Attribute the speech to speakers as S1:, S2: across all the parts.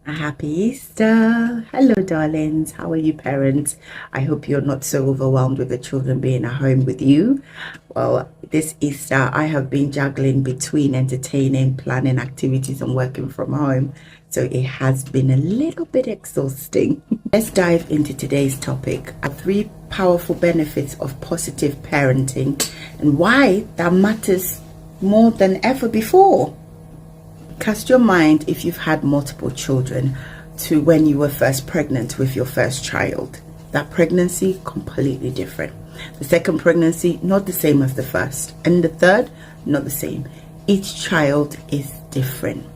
S1: A happy Easter. Hello, darlings. How are you, parents? I hope you're not so overwhelmed with the children being at home with you. Well, this Easter, I have been juggling between entertaining, planning activities, and working from home. So it has been a little bit exhausting. Let's dive into today's topic: 3 powerful benefits of positive parenting and why that matters more than ever before. Cast your mind, if you've had multiple children, to when you were first pregnant with your first child. That pregnancy, completely different. The second pregnancy, not the same as the first. And the third, not the same. Each child is different.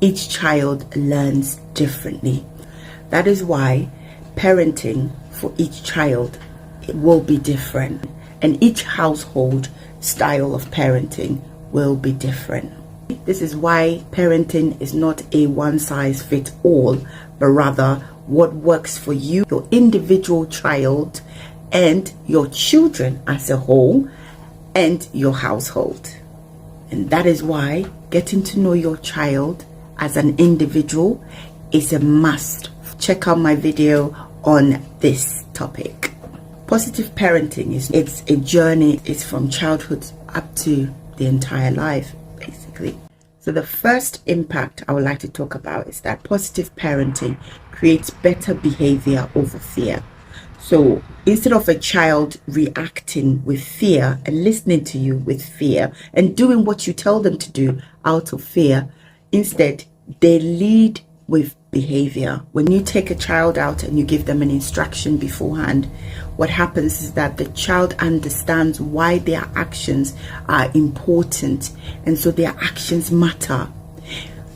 S1: Each child learns differently. That is why parenting for each child, it will be different. And each household style of parenting will be different. This is why parenting is not a one-size-fits-all, but rather what works for you, your individual child, and your children as a whole, and your household. And that is why getting to know your child as an individual is a must. Check out my video on this topic. Positive parenting it's a journey. It's from childhood up to the entire life, basically. So the first impact I would like to talk about is that positive parenting creates better behavior over fear. So instead of a child reacting with fear and listening to you with fear and doing what you tell them to do out of fear, instead they lead with behavior. When you take a child out and you give them an instruction beforehand, what happens is that the child understands why their actions are important, and so their actions matter.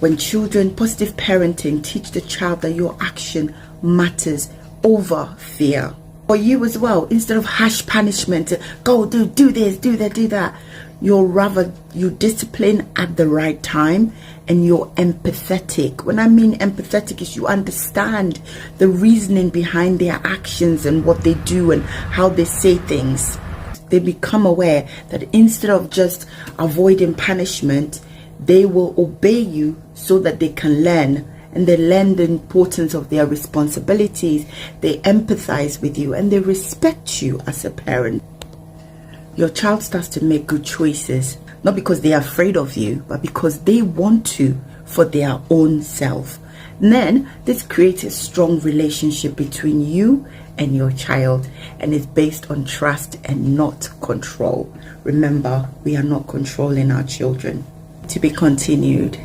S1: When children, positive parenting teach the child that your action matters over fear. For you as well, instead of harsh punishment, go do this, do that, do that, you discipline at the right time, and you're empathetic. When I mean empathetic is you understand the reasoning behind their actions and what they do and how they say things. They become aware that instead of just avoiding punishment, they will obey you so that they can learn. And they learn the importance of their responsibilities. They empathize with you and they respect you as a parent. Your child starts to make good choices, not because they are afraid of you, but because they want to for their own self. And then this creates a strong relationship between you and your child, and it's based on trust and not control. Remember, we are not controlling our children. To be continued.